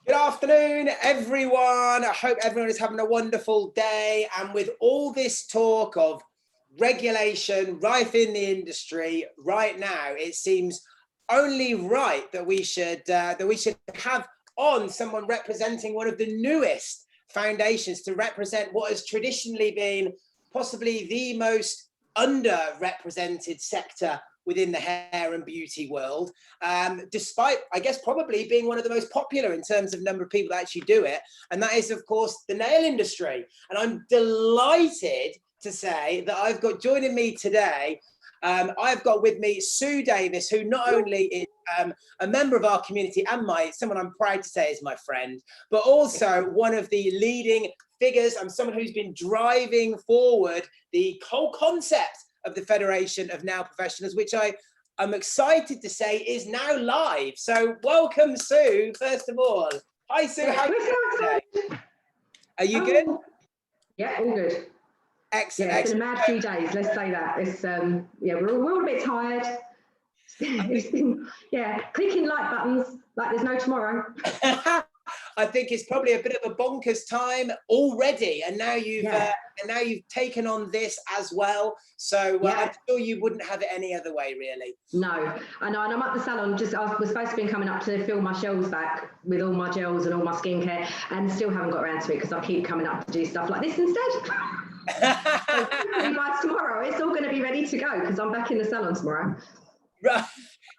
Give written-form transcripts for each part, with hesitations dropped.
Good afternoon, everyone. I hope everyone is having a wonderful day. And with all this talk of regulation rife in the industry right now, it seems only right that we should have on someone representing one of the newest foundations to represent what has traditionally been possibly the most underrepresented sector within the hair and beauty world, despite, I guess, probably being one of the most popular in terms of number of people that actually do it. And that is, of course, the nail industry. And I'm delighted to say that I've got joining me today, I've got with me Sue Davies, who not only is a member of our community and someone I'm proud to say is my friend, but also one of the leading figures. I'm someone who's been driving forward the whole concept of the Federation of Nail Professionals, which I'm excited to say is now live. So welcome, Sue, first of all. Hi, Sue, how are you doing today? Are you good? Yeah, all good. Excellent. Yeah, it's excellent. been a mad few days, let's say that. It's yeah, we're all a bit tired. It's been, yeah, clicking like buttons like there's no tomorrow. I think it's probably a bit of a bonkers time already, and now you've taken on this as well. So I'm sure you wouldn't have it any other way, really. No, I know, and I'm at the salon. I was supposed to be coming up to fill my shelves back with all my gels and all my skincare, and still haven't got around to it because I keep coming up to do stuff like this instead. So by tomorrow, it's all going to be ready to go because I'm back in the salon tomorrow. Right.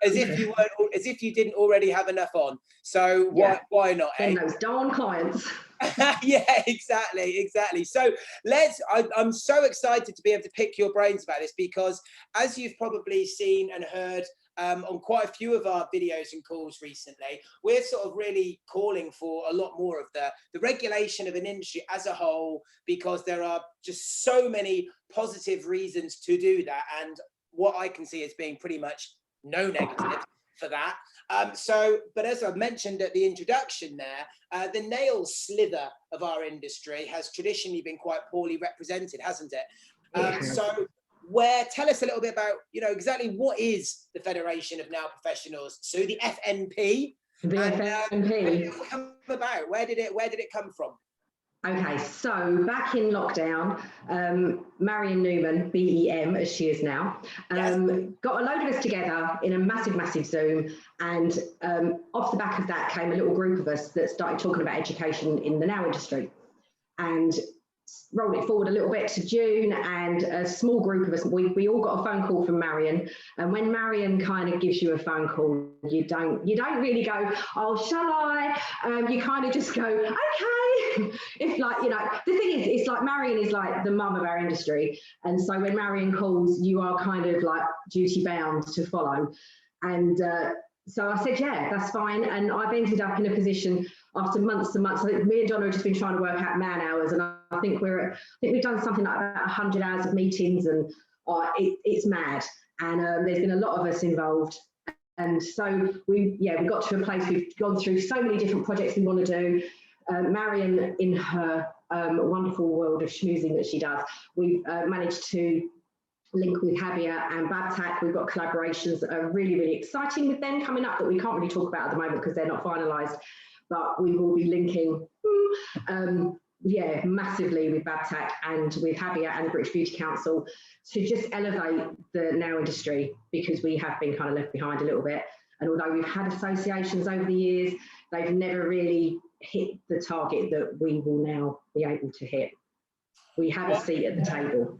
As if you didn't already have enough on. So why not? Then those darn clients. Yeah, exactly. So I'm so excited to be able to pick your brains about this, because as you've probably seen and heard on quite a few of our videos and calls recently, we're sort of really calling for a lot more of the regulation of an industry as a whole, because there are just so many positive reasons to do that, and what I can see as being pretty much no negative for that. But as I've mentioned at the introduction there, the nail slither of our industry has traditionally been quite poorly represented, hasn't it? So tell us a little bit about, exactly what is the Federation of Nail Professionals, so the FNP. The FNP. Where did it come about? Where did it come from? Okay, so back in lockdown, Marion Newman, BEM as she is now, got a load of us together in a massive Zoom, and off the back of that came a little group of us that started talking about education in the nail industry, and rolled it forward a little bit to June, and a small group of us, we all got a phone call from Marion. And when Marion kind of gives you a phone call, you don't really go, oh, shall I? You kind of just go, okay. It's like, the thing is, it's like Marion is like the mum of our industry. And so when Marion calls, you are kind of like duty bound to follow. And so I said, yeah, that's fine. And I've ended up in a position after months and months. I think me and Donna have just been trying to work out man hours, and I think we've done something like about 100 hours of meetings, and it's mad. And there's been a lot of us involved. And so we got to a place, we've gone through so many different projects we want to do. Marion, in her wonderful world of schmoozing that she does, we've managed to link with Javier and Babtac. We've got collaborations that are really exciting with them coming up that we can't really talk about at the moment because they're not finalised, but we will be linking massively with Babtac and with Javier and the British Beauty Council to just elevate the nail industry, because we have been kind of left behind a little bit. And although we've had associations over the years, they've never really hit the target that we will now be able to hit. We have a seat at the table.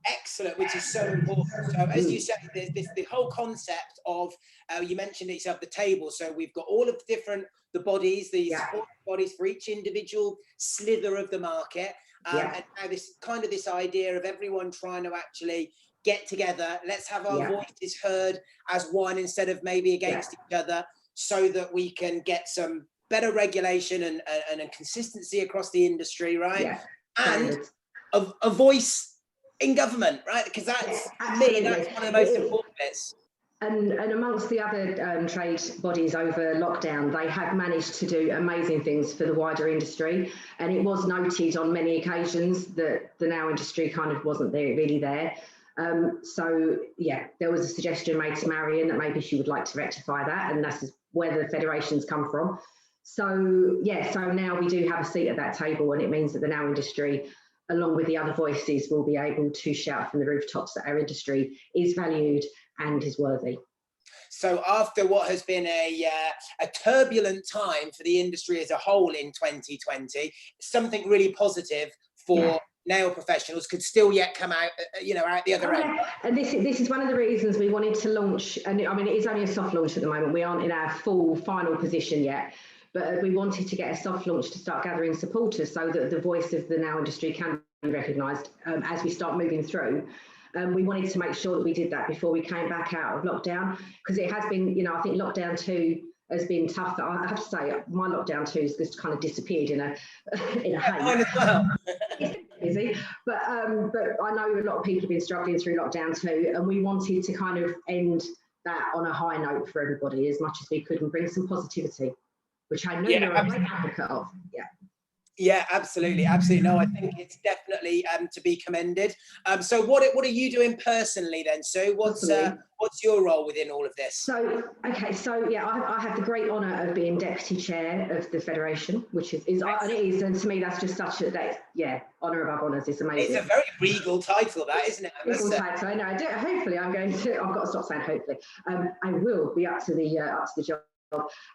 Excellent, which is so important. So as you said, there's the whole concept of, you mentioned it yourself, the table. So we've got all of the bodies, the support bodies for each individual slither of the market. And now this idea of everyone trying to actually get together. Let's have our voices heard as one instead of maybe against each other, so that we can get some better regulation and a consistency across the industry, right? And a voice in government, right? Because that's me, that's one of the most important bits. And amongst the other trade bodies over lockdown, they have managed to do amazing things for the wider industry. And it was noted on many occasions that the nail industry kind of wasn't really there. So there was a suggestion made to Marion that maybe she would like to rectify that, and that's where the federations come from. So yeah, so now we do have a seat at that table, and it means that the now industry, along with the other voices, will be able to shout from the rooftops that our industry is valued and is worthy. So after what has been a turbulent time for the industry as a whole in 2020, something really positive for nail professionals could still yet come out, out the other end. And this is one of the reasons we wanted to launch, and I mean, it is only a soft launch at the moment. We aren't in our full final position yet, but we wanted to get a soft launch to start gathering supporters so that the voice of the nail industry can be recognised as we start moving through. We wanted to make sure that we did that before we came back out of lockdown, because it has been, I think lockdown 2 has been tough. I have to say, my lockdown 2 has just kind of disappeared in a haze. Mine as well. Busy, but I know a lot of people have been struggling through lockdown 2, and we wanted to kind of end that on a high note for everybody as much as we could and bring some positivity, which I know you're a great advocate of. Yeah, absolutely. No, I think it's definitely to be commended. So what are you doing personally then? So what's your role within all of this? So yeah, I have the great honour of being deputy chair of the federation, which is and it is, and to me that's just such honour above honours. It's amazing. It's a very regal title, that, isn't it? Regal title. I know. Hopefully, I've got to stop saying hopefully. I will be up to the job,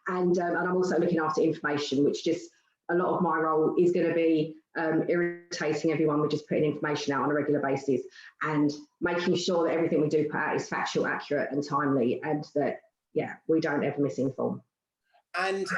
and I'm also looking after information, which just. A lot of my role is going to be irritating everyone with just putting information out on a regular basis and making sure that everything we do put out is factual, accurate and timely, and that, we don't ever misinform. And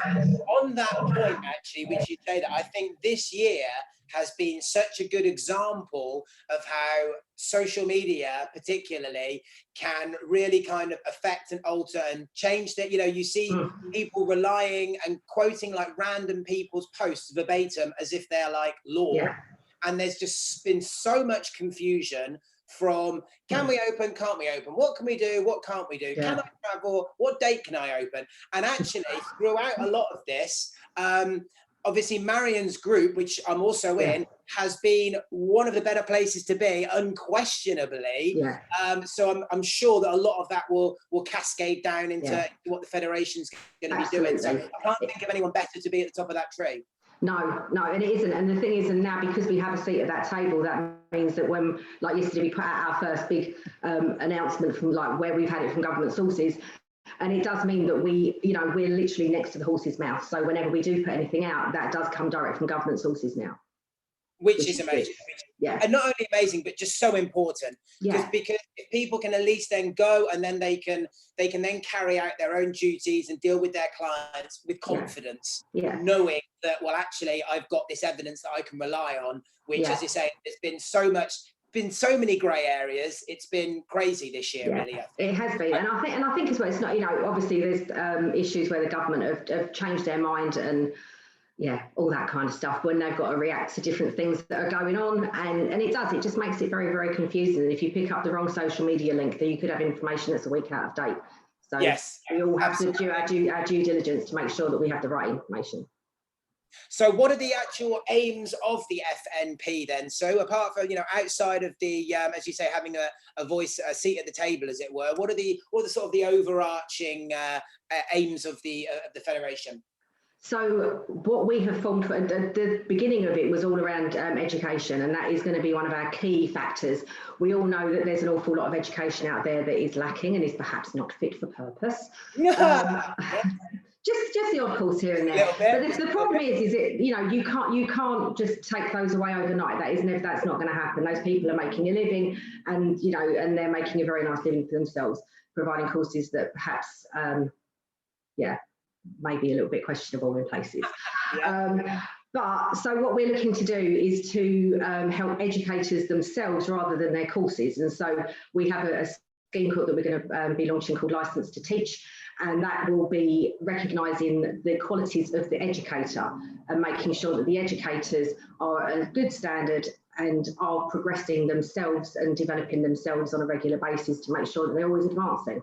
on that point, actually, which you say that, I think this year has been such a good example of how social media particularly can really kind of affect and alter and change that. You see people relying and quoting like random people's posts verbatim as if they're like law. And there's just been so much confusion from can we open, can't we open, what can we do, what can't we do, can I travel, what date can I open? And actually throughout a lot of this, obviously Marion's group, which I'm also in, has been one of the better places to be, unquestionably. So I'm sure that a lot of that will cascade down into what the Federation's going to be doing. So I can't think of anyone better to be at the top of that tree. No, and it isn't. And the thing is, and now because we have a seat at that table, that means that when, like yesterday, we put out our first big announcement from like where we've had it from government sources. And it does mean that we're literally next to the horse's mouth. So whenever we do put anything out, that does come direct from government sources now. Which is amazing. And not only amazing, but just so important. Because if people can at least then go and then they can then carry out their own duties and deal with their clients with confidence, knowing that, well, actually, I've got this evidence that I can rely on, which, as you say, there's been so many grey areas. It's been crazy this year, really. It has been, and I think as well, it's not, obviously there's issues where the government have changed their mind and all that kind of stuff when they've got to react to different things that are going on, and it just makes it very, very confusing. If you pick up the wrong social media link, then you could have information that's a week out of date. So we all have to do our due diligence to make sure that we have the right information. So what are the actual aims of the FNP then? So apart from, outside of the, as you say, having a voice, a seat at the table, as it were, what are the sort of the overarching aims of the Federation? So what we have formed, the beginning of it was all around education, and that is going to be one of our key factors. We all know that there's an awful lot of education out there that is lacking and is perhaps not fit for purpose. Just the odd course here and there. But the problem is that you can't just take those away overnight. That's not going to happen. Those people are making a living, and and they're making a very nice living for themselves, providing courses that perhaps maybe a little bit questionable in places. But so what we're looking to do is to help educators themselves rather than their courses. And so we have a scheme that we're going to be launching called License to Teach, and that will be recognising the qualities of the educator and making sure that the educators are at a good standard and are progressing themselves and developing themselves on a regular basis to make sure that they're always advancing.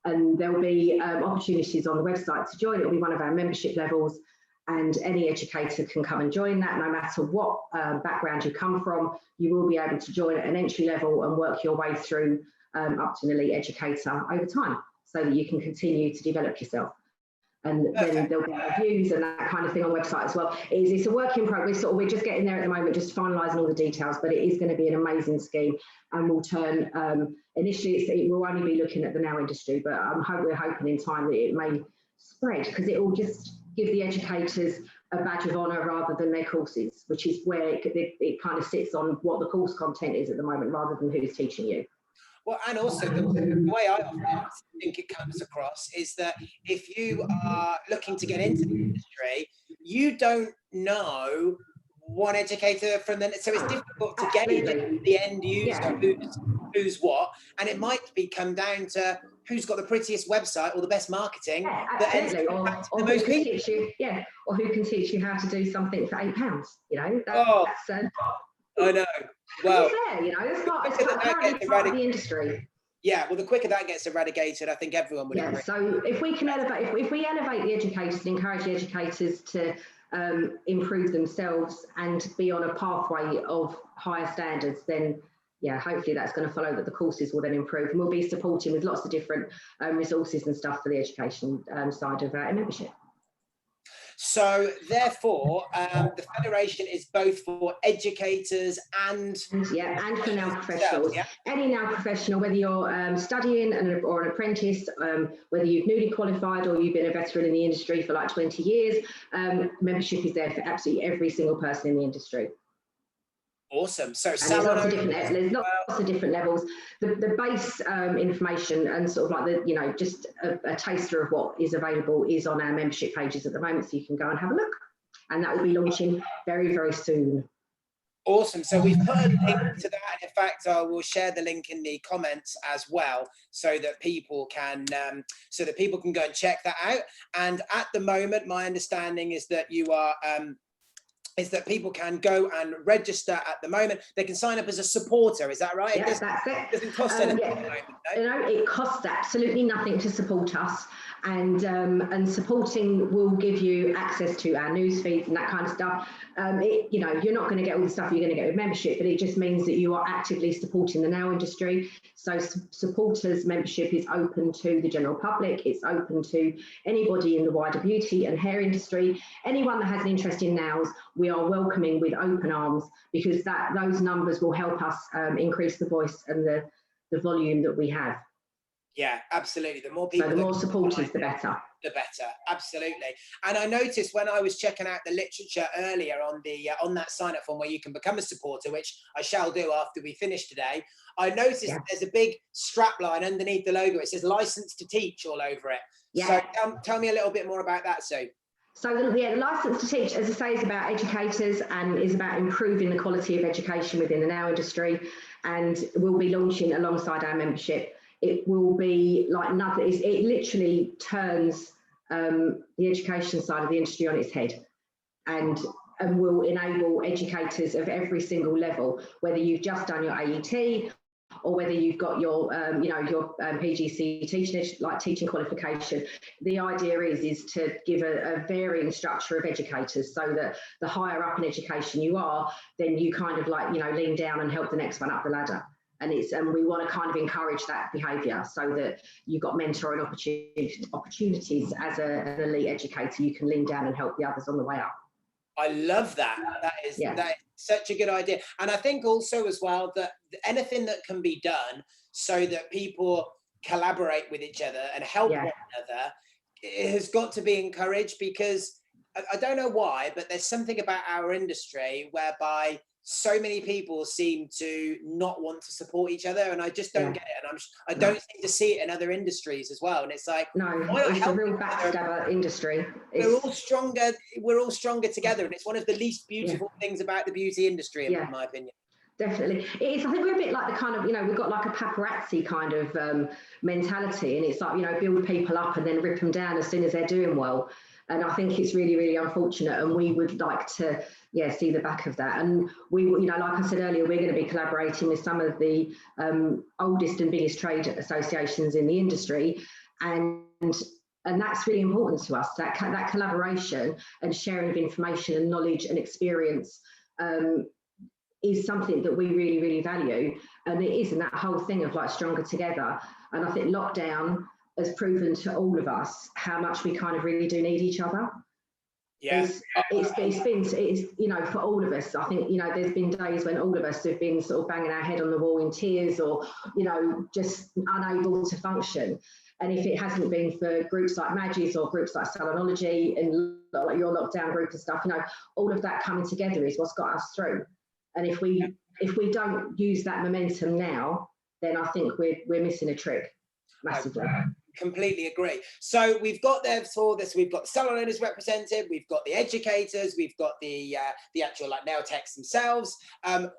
And there'll be opportunities on the website to join. It'll be one of our membership levels, and any educator can come and join that. No matter what background you come from, you will be able to join at an entry level and work your way through up to an elite educator over time, so that you can continue to develop yourself. and then there'll be reviews and that kind of thing on the website as well. It's a work in progress, so we're just getting there at the moment, just finalising all the details, but it is going to be an amazing scheme, and will turn, initially it will only be looking at the now industry, but we're hoping in time that it may spread, because it will just give the educators a badge of honour rather than their courses, which is where it kind of sits on what the course content is at the moment rather than who's teaching you. Well, and also the way I often think it comes across is that if you are looking to get into the industry, you don't know one educator from the, so it's difficult to gauge the end user who's what, and it might come down to who's got the prettiest website or the best marketing. Yeah, absolutely. Or who can teach you, or who can teach you how to do something for £8. You know, that's I know. Well, it's apparently part of the industry. Yeah, well, the quicker that gets eradicated, I think everyone would agree. So if we can elevate, if we elevate the educators and encourage the educators to improve themselves and be on a pathway of higher standards, then hopefully that's going to follow, that the courses will then improve, and we'll be supporting with lots of different resources and stuff for the education side of our membership. So therefore, the Federation is both for educators and for now professionals. Any now professional, whether you're studying or an apprentice, whether you've newly qualified or you've been a veteran in the industry for like 20 years, membership is there for absolutely every single person in the industry. Awesome. So there's lots of different levels. The base information and sort of like just a taster of what is available is on our membership pages at the moment, so you can go and have a look, and that will be launching very, very soon. Awesome. So we've put a link to that, and in fact I will share the link in the comments as well, so that people can go and check that out. And at the moment, my understanding is that you are is that people can go and register at the moment. They can sign up as a supporter, is that right? Yes, that's it. It doesn't cost anything at the moment, no? It costs absolutely nothing to support us, and supporting will give you access to our news feeds and that kind of stuff. You're not going to get all the stuff you're going to get with membership, but it just means that you are actively supporting the now industry. So supporters membership is open to the general public. It's open to anybody in the wider beauty and hair industry. Anyone that has an interest in nows, we are welcoming with open arms, because those numbers will help us increase the voice and the volume that we have. Yeah, absolutely. The more people, so the more supporters, the better. The better, absolutely. And I noticed when I was checking out the literature earlier on the on that sign-up form where you can become a supporter, which I shall do after we finish today, I noticed that there's a big strap line underneath the logo. It says "License to Teach" all over it. So tell me a little bit more about that, Sue. So the License to Teach, as I say, is about educators and is about improving the quality of education within the now industry, and we'll be launching alongside our membership. It will be like nothing. It literally turns the education side of the industry on its head, and will enable educators of every single level, whether you've just done your AET or whether you've got your PGC teaching qualification. The idea is to give a varying structure of educators, so that the higher up in education you are, then you kind of lean down and help the next one up the ladder. And we want to kind of encourage that behaviour, so that you've got mentoring opportunities as an elite educator. You can lean down and help the others on the way up. I love that. That is such a good idea. And I think also as well that anything that can be done so that people collaborate with each other and help one another, it has got to be encouraged, because I don't know why, but there's something about our industry whereby so many people seem to not want to support each other, and I just don't get it. And I don't seem to see it in other industries as well. And it's like, it's a real backstabber industry. We're all stronger together, and it's one of the least beautiful things about the beauty industry, in my opinion. Definitely, it is. I think we're a bit like the kind of, we've got like a paparazzi kind of mentality, and it's like, build people up and then rip them down as soon as they're doing well. And I think it's really, really unfortunate, and we would like to, see the back of that. And we, like I said earlier, we're going to be collaborating with some of the oldest and biggest trade associations in the industry, and that's really important to us. That collaboration and sharing of information and knowledge and experience is something that we really, really value, and it is in that whole thing of stronger together. And I think lockdown has proven to all of us how much we kind of really do need each other. Yeah. It's you know, for all of us, I think, you know, there's been days when all of us have been sort of banging our head on the wall in tears, or, you know, just unable to function. And if it hasn't been for groups like Maggie's or groups like Salonology and like your lockdown group and stuff, you know, all of that coming together is what's got us through. And if we don't use that momentum now, then I think we're missing a trick massively. I completely agree. So we've got there for this. We've got the salon owners represented. We've got the educators. We've got the actual like nail techs themselves.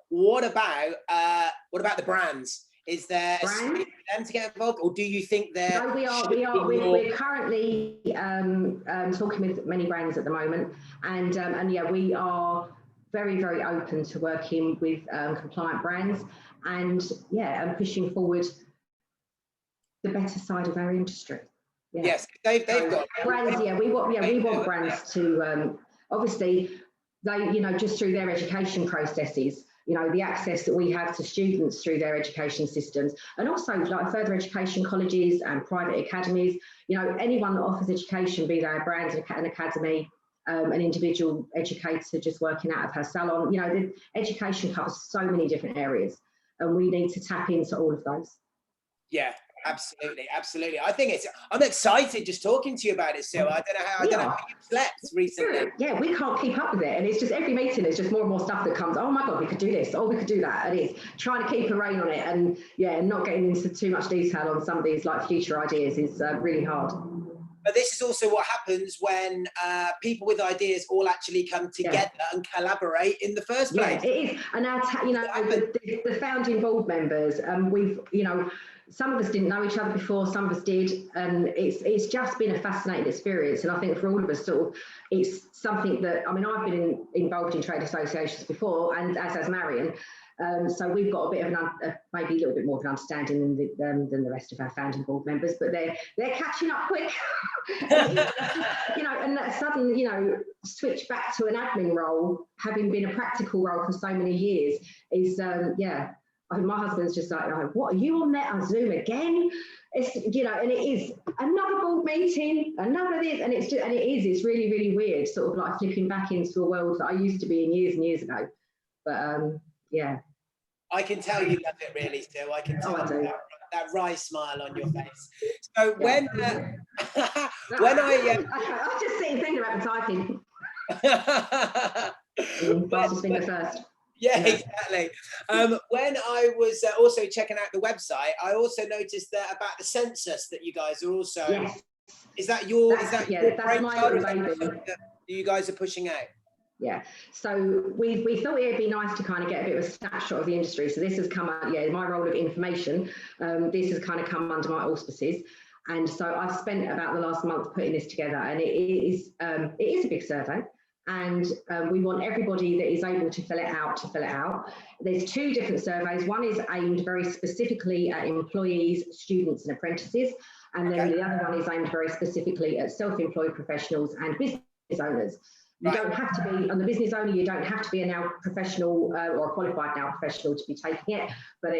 What about the brands? Is there a space for them to get involved, or do you think they're? No, we're currently talking with many brands at the moment, and yeah, we are very, very open to working with compliant brands, and yeah, and pushing forward the better side of our industry. Yeah. Yes, they've got brands. Yeah, we want brands to obviously they, you know, just through their education processes, you know, the access that we have to students through their education systems, and also like further education colleges and private academies, you know, anyone that offers education, be they a brand, an academy, an individual educator just working out of her salon, you know, the education covers so many different areas, and we need to tap into all of those. Yeah, absolutely, absolutely. I think I'm excited just talking to you about it, Sue. I don't know how you've slept recently. Yeah, we can't keep up with it, and it's just every meeting there's just more and more stuff that comes. Oh my God, we could do this. Oh, we could do that. And it's trying to keep a rein on it, and yeah, not getting into too much detail on some of these like future ideas is really hard. But this is also what happens when people with ideas all actually come together and collaborate in the first place. Yeah, it is. And our, you know, the founding board members, we've, you know, some of us didn't know each other before, some of us did, and it's just been a fascinating experience. And I think for all of us, sort of, it's something that, I mean, I've been involved in trade associations before, and as has Marion. So we've got a bit of maybe a little bit more of an understanding than the rest of our founding board members, but they're catching up quick. You know, and that sudden, you know, switch back to an admin role, having been a practical role for so many years, is yeah. I think my husband's just like, oh, what are you on there on Zoom again? It's, you know, and it is another board meeting, another this, and it's really, really weird, sort of like flipping back into a world that I used to be in years and years ago. But yeah. I can tell you love it really, Stu. I can tell that wry smile on your face. So yeah. when I was just sitting thinking about the typing. Fastest finger first. Yeah, exactly. When I was also checking out the website, I also noticed that about the census that you guys are also. Yes. Is that your? That's my little baby. That you guys are pushing out? Yeah. So we thought it'd be nice to kind of get a bit of a snapshot of the industry. So this has come out, my role of information. This has kind of come under my auspices. And so I've spent about the last month putting this together, and it is a big survey. And we want everybody that is able to fill it out There's two different surveys. One is aimed very specifically at employees, students and apprentices. And then the other one is aimed very specifically at self-employed professionals and business owners. You don't have to be, on the business owner, you don't have to be a now professional or a qualified now professional to be taking it. But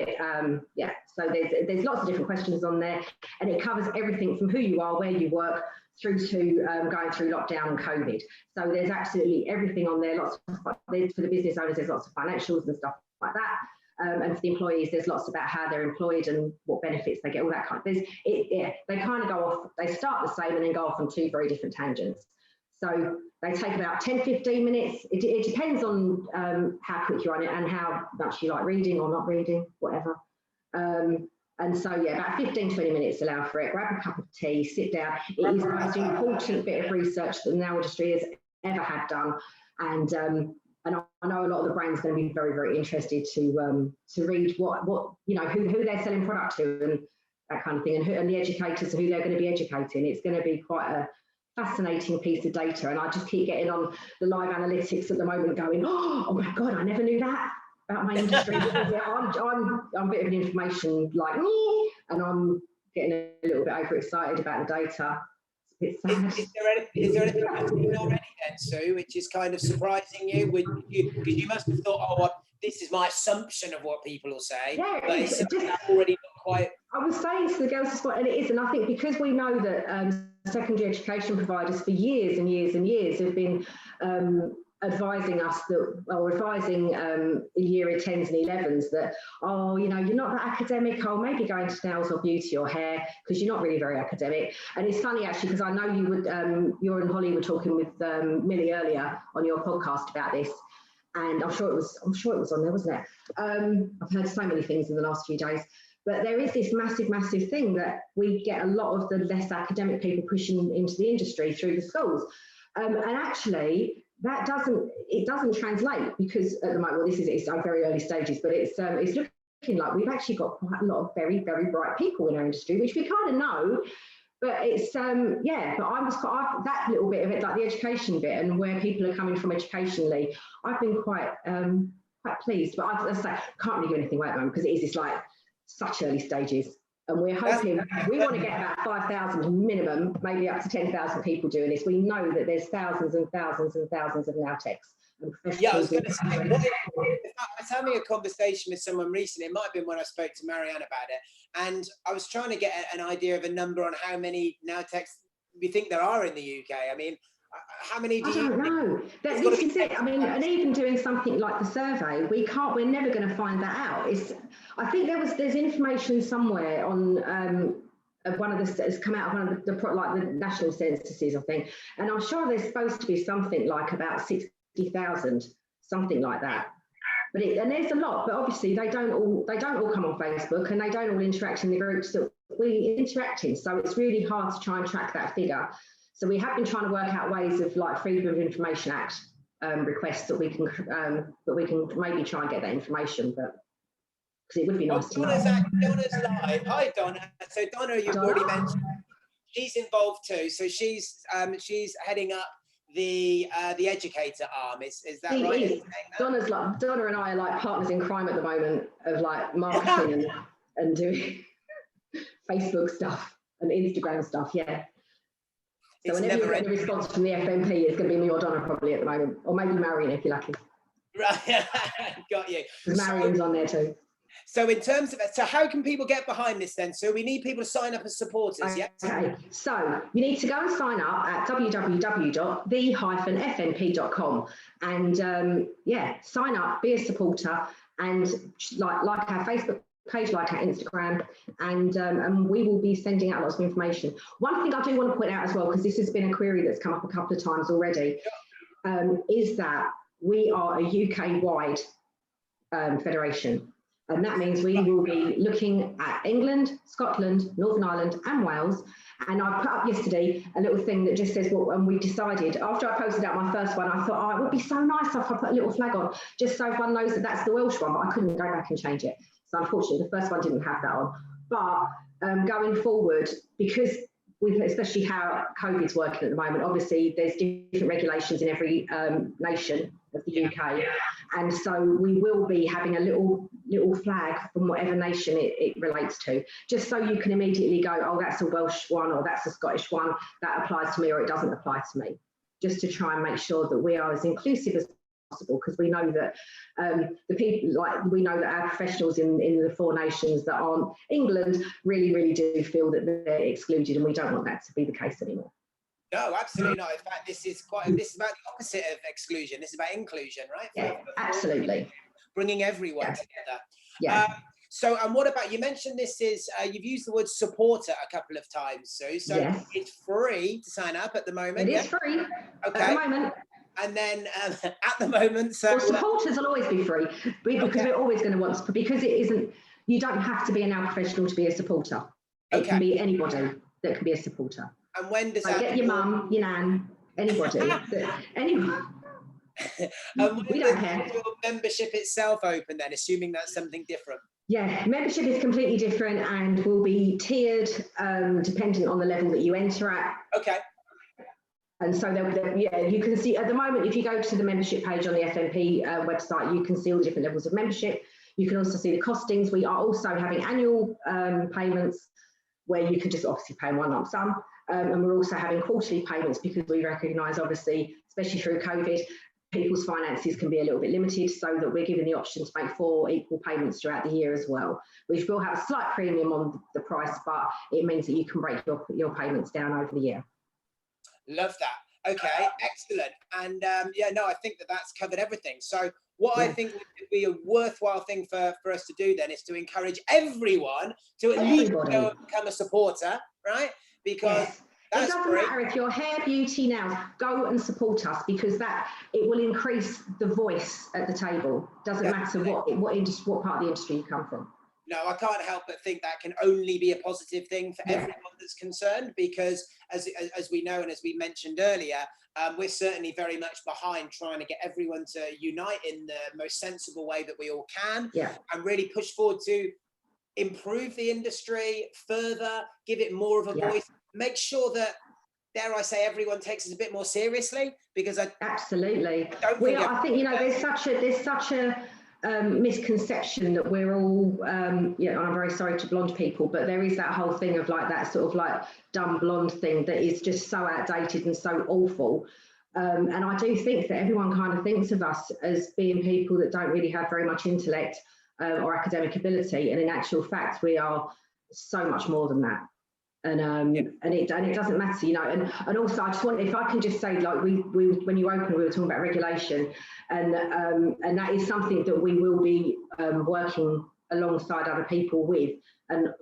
so there's lots of different questions on there, and it covers everything from who you are, where you work, through to going through lockdown and COVID. So there's absolutely everything on there. For the business owners, there's lots of financials and stuff like that. And for the employees, there's lots about how they're employed and what benefits they get, all that kind of things. They kind of go off, they start the same and then go off on two very different tangents. So they take about 10, 15 minutes. It depends on how quick you're on it and how much you like reading or not reading, whatever. And so, about 15, 20 minutes allow for it. Grab a cup of tea, sit down. It is the most important bit of research that the nail industry has ever had done. And I know a lot of the brands are going to be very, very interested to read what who they're selling product to and that kind of thing, and the educators who they're going to be educating. It's going to be quite a fascinating piece of data. And I just keep getting on the live analytics at the moment going, oh my God, I never knew that about my industry. I'm a bit of an information like me, and I'm getting a little bit overexcited about the data. It's a bit sad. Is there anything you've seen already then, Sue, which is kind of surprising you? Because you must have thought, this is my assumption of what people will say. Yeah, but it's just I've already got quite. I would say it's the girls' sport, and it is. And I think because we know that secondary education providers for years and years and years have been advising us that, or advising year 10s and 11s that, oh, you know, you're not that academic, oh, maybe go into nails or beauty or hair because you're not really very academic. And it's funny actually, because I know you would, you and Holly were talking with Millie earlier on your podcast about this, and I'm sure it was on there, wasn't it? I've heard so many things in the last few days. But there is this massive, massive thing that we get a lot of the less academic people pushing into the industry through the schools. And actually, that doesn't translate, because at the moment, well, it's very early stages, but it's looking like we've actually got quite a lot of very, very bright people in our industry, which we kind of know. But it's yeah. But that little bit of it, like the education bit, and where people are coming from educationally, I've been quite pleased. But as I say, can't really do anything about them because it is this like such early stages, and we're hoping we want to get about 5,000 minimum, maybe up to 10,000 people doing this. We know that there's thousands and thousands and thousands of now-techs and professionals. Yeah, I was going to say, I was having a conversation with someone recently. It might have been when I spoke to Marianne about it, and I was trying to get an idea of a number on how many now-techs we think there are in the UK. I mean, how many do you? I don't know. This is it. I mean, and even doing something like the survey, we're never going to find that out. I think there's information somewhere on one of the, it's come out of one of the national censuses, I think, and I'm sure there's supposed to be something like about 60,000, something like that. But and there's a lot, but obviously they don't all come on Facebook, and they don't all interact in the groups that we interact in. So it's really hard to try and track that figure. So we have been trying to work out ways of like Freedom of Information Act requests that we can maybe try and get that information, but because it would be nice. Donna's live. Hi, Donna. So Donna, you've already mentioned, she's involved too. So she's heading up the educator arm. Is that right? Donna and I are like partners in crime at the moment of like marketing and doing Facebook stuff and Instagram stuff. Yeah. So whenever you get a response from the FNP, it's going to be me or Donna probably at the moment, or maybe Marion if you're lucky. Right, got you. Marion's on there too. So in terms of, so how can people get behind this then? So we need people to sign up as supporters, yeah? Okay, so you need to go and sign up at www.the-fnp.com and yeah, sign up, be a supporter, and like our Facebook page, like our Instagram, and we will be sending out lots of information. One thing I do want to point out as well, because this has been a query that's come up a couple of times already, is that we are a UK-wide federation. And that means we will be looking at England, Scotland, Northern Ireland and Wales. And I put up yesterday a little thing that just says, well, and we decided, after I posted out my first one, I thought, oh, it would be so nice if I put a little flag on, just so everyone knows that that's the Welsh one, but I couldn't go back and change it. So unfortunately, the first one didn't have that on. But going forward, because with especially how COVID's working at the moment, obviously there's different regulations in every nation of the UK. And so we will be having a little flag from whatever nation it relates to, just so you can immediately go, oh, that's a Welsh one, or that's a Scottish one, that applies to me, or it doesn't apply to me, just to try and make sure that we are as inclusive as possible, because we know that the people, like we know that our professionals in the four nations that aren't England really, really do feel that they're excluded, and we don't want that to be the case anymore. No, absolutely not. In fact, this is about the opposite of exclusion. This is about inclusion, right? Yeah, absolutely. Bringing everyone together. Yeah. So, and what about, you mentioned this is, you've used the word supporter a couple of times, Sue. So yes. It's free to sign up at the moment. It is free okay. At the moment. And then at the moment, so well, supporters will always be free, because we're always going to want, because it isn't, you don't have to be a now professional to be a supporter. It can be anybody that can be a supporter. And when does that? Get your mum, your nan, anybody. Anyone. We don't care. Your membership itself open then, assuming that's something different? Yeah, membership is completely different and will be tiered depending on the level that you enter at. Okay. And so, yeah, you can see at the moment, if you go to the membership page on the FNP website, you can see all the different levels of membership. You can also see the costings. We are also having annual payments where you can just obviously pay in one lump sum. And we're also having quarterly payments, because we recognise, obviously, especially through COVID, people's finances can be a little bit limited, so that we're given the option to make 4 equal payments throughout the year as well, which will have a slight premium on the price, but it means that you can break your payments down over the year. Love that. Okay, excellent. And yeah, no, I think that that's covered everything. So what I think would be a worthwhile thing for us to do then is to encourage everyone to at least go and become a supporter, right? Because it doesn't matter if you're hair, beauty, nails, go and support us, because it will increase the voice at the table. Doesn't matter what part of the industry you come from. No, I can't help but think that can only be a positive thing for everyone that's concerned, because as we know, and as we mentioned earlier, we're certainly very much behind trying to get everyone to unite in the most sensible way that we all can, and really push forward to improve the industry further, give it more of a voice, make sure that, dare I say, everyone takes us a bit more seriously, because absolutely. I think, you know, there's such a misconception that we're all, you know, I'm very sorry to blonde people, but there is that whole thing of like that sort of like dumb blonde thing that is just so outdated and so awful. And I do think that everyone kind of thinks of us as being people that don't really have very much intellect or academic ability, and in actual fact, we are so much more than that. And it doesn't matter, you know. And also, I just want, if I can just say, like, we when you opened, we were talking about regulation, and that is something that we will be working alongside other people with and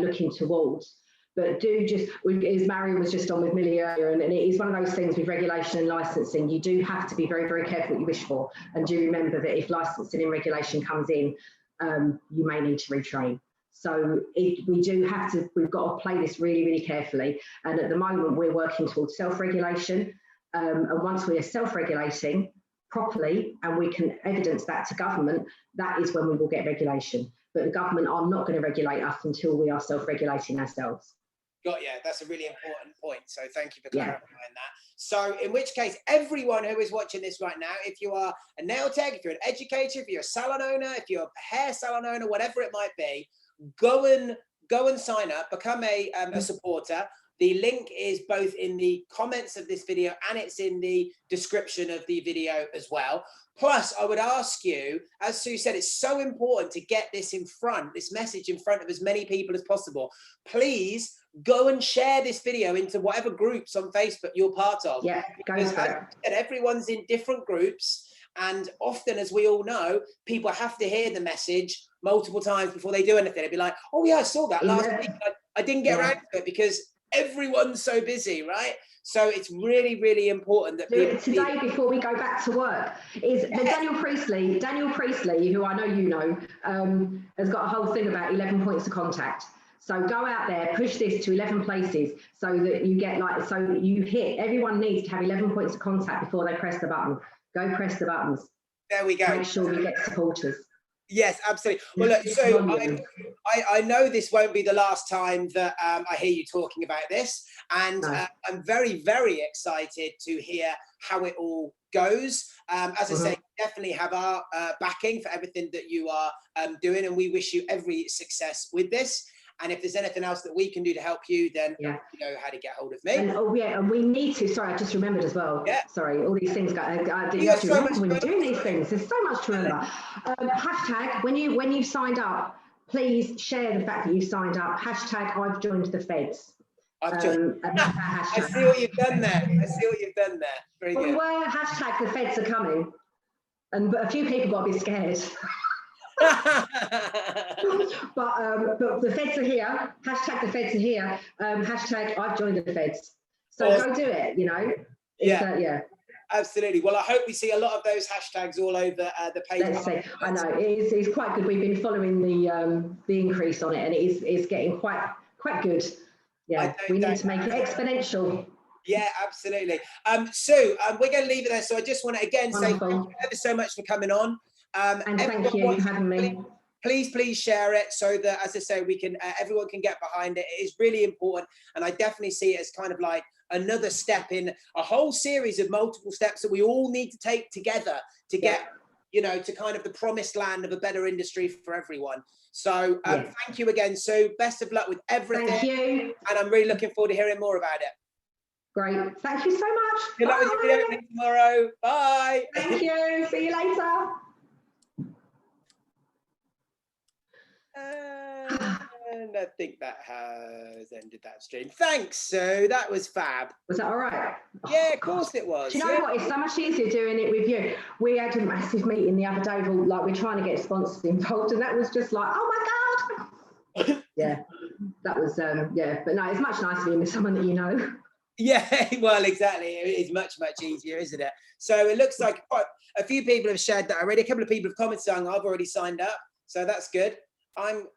looking towards. But do just, as Marion was just on with Millie earlier, and it is one of those things with regulation and licensing, you do have to be very, very careful what you wish for, and do remember that if licensing and regulation comes in, you may need to retrain. So we've got to play this really, really carefully. And at the moment, we're working towards self-regulation. And once we are self-regulating properly, and we can evidence that to government, that is when we will get regulation. But the government are not going to regulate us until we are self-regulating ourselves. Got you. That's a really important point. So thank you for clarifying that. So in which case, everyone who is watching this right now, if you are a nail tech, if you're an educator, if you're a salon owner, if you're a hair salon owner, whatever it might be, go and sign up, become a supporter. The link is both in the comments of this video and it's in the description of the video as well. Plus, I would ask you, as Sue said, it's so important to get this message in front of as many people as possible. Please go and share this video into whatever groups on Facebook you're part of. Yeah, go for it. And everyone's in different groups. And often, as we all know, people have to hear the message multiple times before they do anything. They'd be like, oh yeah, I saw that last week. I didn't get around to it because everyone's so busy, right? So it's really, really important that people today, before we go back to work, is Daniel Priestley, who I know you know, has got a whole thing about 11 points of contact. So go out there, push this to 11 places so that you get everyone needs to have 11 points of contact before they press the button. Go press the buttons. There we go. Make sure we get supporters. Yes, absolutely. Well, look, so I know this won't be the last time that I hear you talking about this, and I'm very, very excited to hear how it all goes. As I say, definitely have our backing for everything that you are doing, and we wish you every success with this. And if there's anything else that we can do to help you, then you know how to get hold of me. And we need to, sorry, I just remembered as well. Yeah. Sorry, all these things I didn't have to remember when you're doing these things. There's so much to remember. Hashtag, when you've signed up, please share the fact that you signed up. Hashtag, I've joined the feds. I see what you've done there. Very good. Well, hashtag the feds are coming. But a few people got to be scared. but the feds are here. Hashtag the feds are here. Hashtag I've joined the feds. So go do it, you know. Yeah. Absolutely. Well, I hope we see a lot of those hashtags all over the page. Let's see. I know it's quite good. We've been following the increase on it, and it's getting quite good. Yeah, we need to make it exponential. Yeah, absolutely. Sue, we're going to leave it there. So I just want to again say thank you ever so much for coming on. And thank you for having me. Please share it so that, as I say, we can everyone can get behind it. It is really important, and I definitely see it as kind of like another step in a whole series of multiple steps that we all need to take together to get, you know, to kind of the promised land of a better industry for everyone. So thank you again, Sue. Best of luck with everything. Thank you. And I'm really looking forward to hearing more about it. Great. Thank you so much. Good luck with your video opening tomorrow. Bye. Thank you. See you later. And I think that has ended that stream. Thanks, Sue. That was fab. Was that all right? Yeah, of course it was. Do you know what? It's so much easier doing it with you. We had a massive meeting the other day, like we're trying to get sponsors involved, and that was just like, oh my God. Yeah, that was, yeah. But no, it's much nicer being with someone that you know. Yeah, well, exactly. It is much, much easier, isn't it? So it looks like quite a few people have shared that already. A couple of people have commented saying, I've already signed up. So that's good.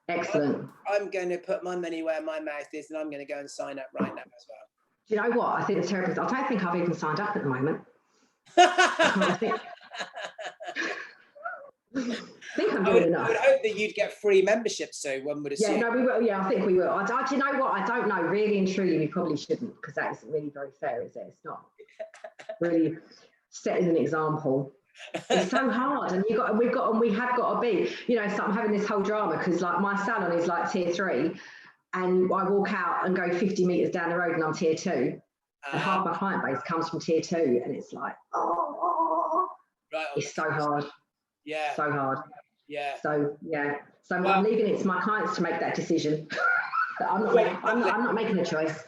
Excellent. I'm going to put my money where my mouth is, and I'm going to go and sign up right now as well. Do you know what? I think it's terrible. I don't think I've even signed up at the moment. I think I'm doing enough. I would hope that you'd get free membership, so one would assume. Yeah, no, we will. Yeah, I think we will. Do you know what? I don't know. Really and truly, we probably shouldn't, because that isn't really very fair, is it? It's not really setting an example. It's so hard, and we have got to be. You know, so I'm having this whole drama because like my salon is like tier 3, and I walk out and go 50 meters down the road, and I'm tier 2, and half my client base comes from tier 2, and it's like, oh, right, it's so hard. Yeah, so hard. Yeah. So yeah. So I'm leaving it to my clients to make that decision. I'm not making a choice.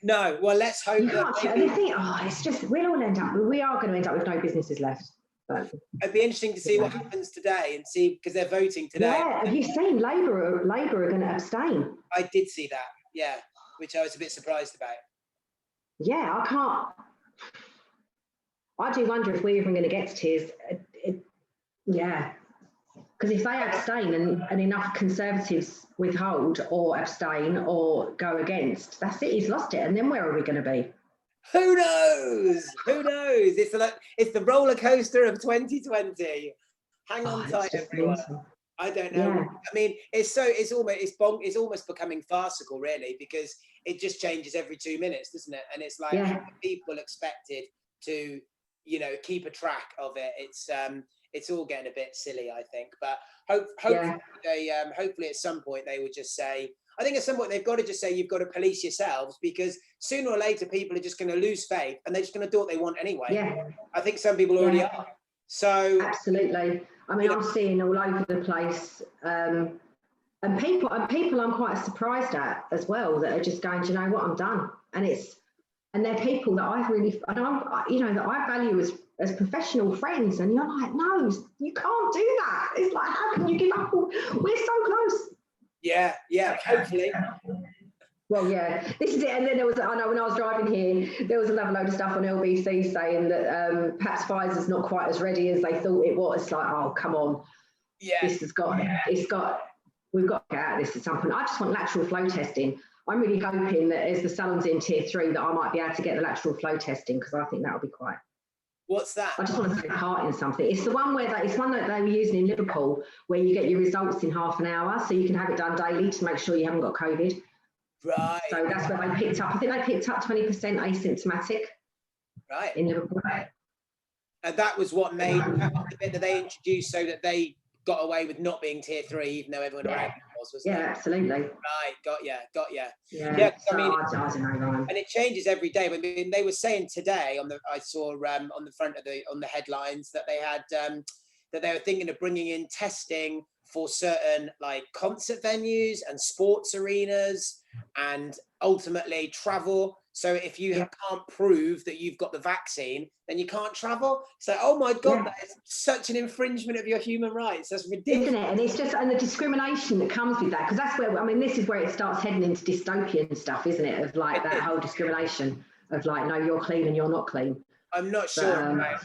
No. Well, let's hope. You can't. It's just we are going to end up with no businesses left. But it'd be interesting to see what happens today and see, because they're voting today. Yeah. Have you seen Labour are going to abstain? I did see that. Yeah, which I was a bit surprised about. Yeah, I can't. I do wonder if we're even going to get to tears. Yeah, because if they abstain and enough Conservatives withhold or abstain or go against, that's it. He's lost it. And then where are we going to be? Who knows? Who knows? It's the roller coaster of 2020. Hang on tight, everyone. I don't know. Yeah. I mean, it's almost becoming farcical, really, because it just changes every 2 minutes, doesn't it? And it's like people expected to, keep a track of it. It's all getting a bit silly, I think. But hopefully at some point they would just say, I think at some point they've got to just say, you've got to police yourselves, because sooner or later people are just going to lose faith and they're just going to do what they want anyway. Yeah. I think some people already are. So absolutely. I mean, I'm seeing all over the place, and people I'm quite surprised at as well, that are just going, do you know what, I'm done. And they're people that that I value as professional friends, and you're like, no, you can't do that. It's like, how can you give up? We're so close. Yeah, hopefully. Well, yeah, this is it. And then when I was driving here, there was another load of stuff on LBC saying that perhaps Pfizer's not quite as ready as they thought it was. It's like, oh, come on. Yeah. We've got to get out of this at some point. I just want lateral flow testing. I'm really hoping that as the salon's in tier 3 that I might be able to get the lateral flow testing, because I think that would be quite. What's that? I just want to take part in something. It's the one it's one that they were using in Liverpool, where you get your results in half an hour, so you can have it done daily to make sure you haven't got COVID. Right. So that's where they picked up. I think they picked up 20% asymptomatic. Right. In Liverpool. And that was what made the bit that they introduced, so that they got away with not being tier 3, even though everyone around was. Yeah, absolutely. Right, got you. Yeah, I mean, I don't know, Ryan. And it changes every day. I mean, they were saying today I saw on the front of the headlines that they had that they were thinking of bringing in testing for certain like concert venues and sports arenas and ultimately travel. So if you can't prove that you've got the vaccine, then you can't travel. So, oh my God, that is such an infringement of your human rights. That's ridiculous. Isn't it? And it's just, and the discrimination that comes with that, because that's where, I mean, this is where it starts heading into dystopian stuff, isn't it? Of like that whole discrimination of like, no, you're clean and you're not clean. I'm not sure about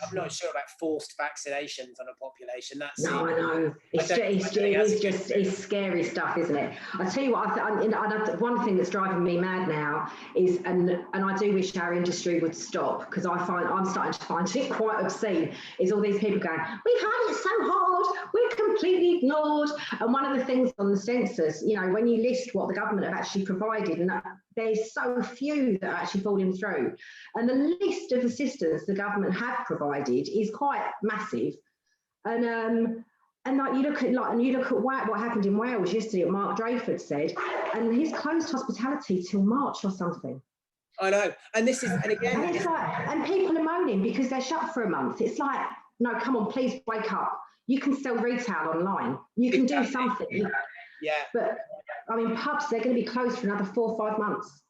forced vaccinations on a population. I know. It's scary stuff, isn't it? I tell you what, one thing that's driving me mad now is, and I do wish our industry would stop, because I'm starting to find it quite obscene, is all these people going, we've had it so hard, we're completely ignored. And one of the things on the census, when you list what the government have actually provided, and there's so few that are actually falling through. And the list of assistance the government have provided is quite massive. And like you look at what happened in Wales yesterday, what Mark Drayford said, and he's closed hospitality till March or something. I know. And this is, and again, And it's like, and people are moaning because they're shut for a month. It's like, no, come on, please wake up. You can sell retail online. You can do something. Yeah. But I mean, pubs, they're going to be closed for another 4 or 5 months.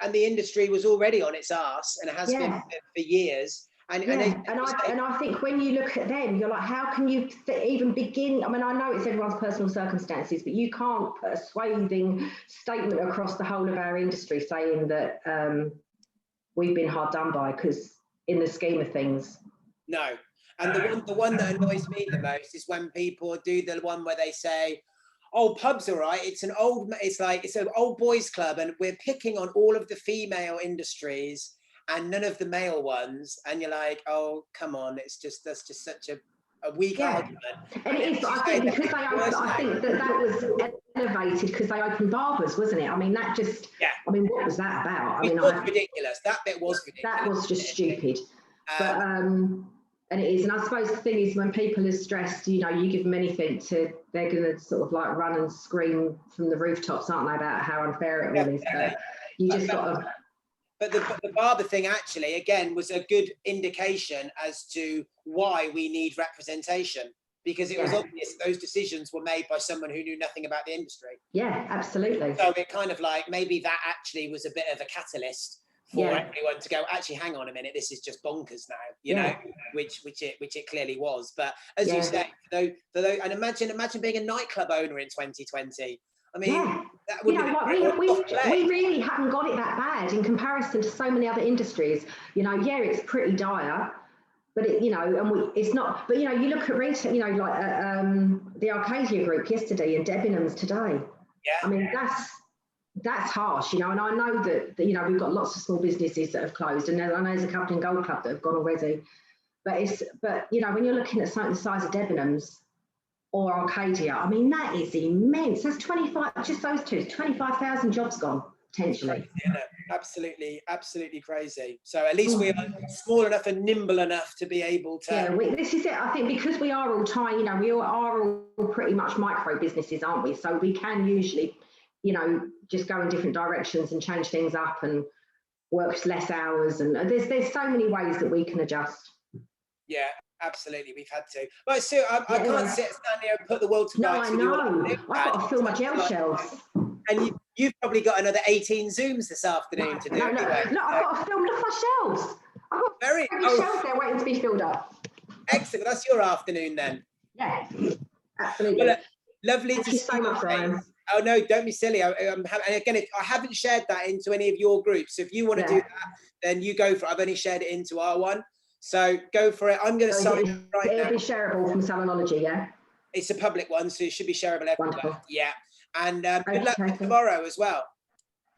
And the industry was already on its arse, and it has been for years. And I think when you look at them, you're like, how can you even begin? I mean, I know it's everyone's personal circumstances, but you can't put a swathing statement across the whole of our industry saying that we've been hard done by, because in the scheme of things. No. And the one that annoys me the most is when people do the one where they say, oh, pub's all right. It's an old boys club, and we're picking on all of the female industries and none of the male ones. And you're like, oh, come on. That's just such a weak argument. And it is, but I think because I think that was elevated because they opened barbers, wasn't it? I mean, that just, I mean, what was that about? I mean, it was ridiculous. That bit was ridiculous. That was just stupid. But, and it is, and I suppose the thing is, when people are stressed, you know, you give them anything they're going to sort of like run and scream from the rooftops, aren't they, about how unfair it all is. But you just got to. But the barber thing actually, again, was a good indication as to why we need representation, because it was obvious those decisions were made by someone who knew nothing about the industry. Yeah, absolutely. So it kind of like, maybe that actually was a bit of a catalyst for everyone to go, actually, hang on a minute, this is just bonkers now, you know, which it clearly was. But as you say, for those, and imagine being a nightclub owner in 2020. I mean, that would we really haven't got it that bad in comparison to so many other industries. You know, it's pretty dire, but it, you know, and it's not. But you know, you look at retail, you know, like the Arcadia Group yesterday and Debenhams today. Yeah, I mean, that's harsh, you know, and I know that you know, we've got lots of small businesses that have closed, and I know there's a couple in Gold Club that have gone already. But you know, when you're looking at something the size of Debenhams or Arcadia, I mean, that is immense. That's 25, just those two, 25,000 jobs gone potentially. Absolutely crazy. So at least we are small enough and nimble enough to be able to. Yeah, this is it. I think because we are all tiny, you know, we are all pretty much micro businesses, aren't we? So we can usually, you know, just go in different directions and change things up and work less hours. And there's so many ways that we can adjust. Yeah, absolutely. We've had to. Right, Sue, I can't stand here and put the world to rights. No, I know. I've got to fill my gel shelves. And you've probably got another 18 Zooms this afternoon to do. No, I've got to fill my shelves. I've got shelves there waiting to be filled up. Excellent. That's your afternoon then. Yeah, absolutely. Well, lovely Thank to you see so much, Ryan. Oh no, don't be silly. And again, I haven't shared that into any of your groups. So if you want to do that, then you go for it. I've only shared it into our one. So go for it. I'm going to sign right now. It'll be shareable from Salonology, yeah? It's a public one, so it should be shareable everywhere. Wonderful. Yeah. And good luck for tomorrow as well.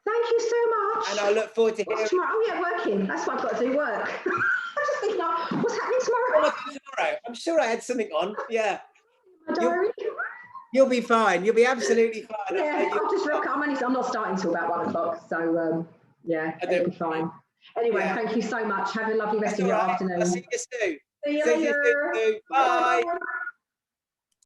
Thank you so much. And I look forward to hearing. Tomorrow? Oh yeah, working. That's what I've got to do, work. I just think, what's happening tomorrow? I'm sure I had something on. Yeah. My diary. You'll be fine. You'll be absolutely fine. Yeah, I'm not starting till about 1 o'clock. So yeah, it'll be fine. Anyway, thank you so much. Have a lovely rest of your afternoon. I'll see you soon. See you later. Bye.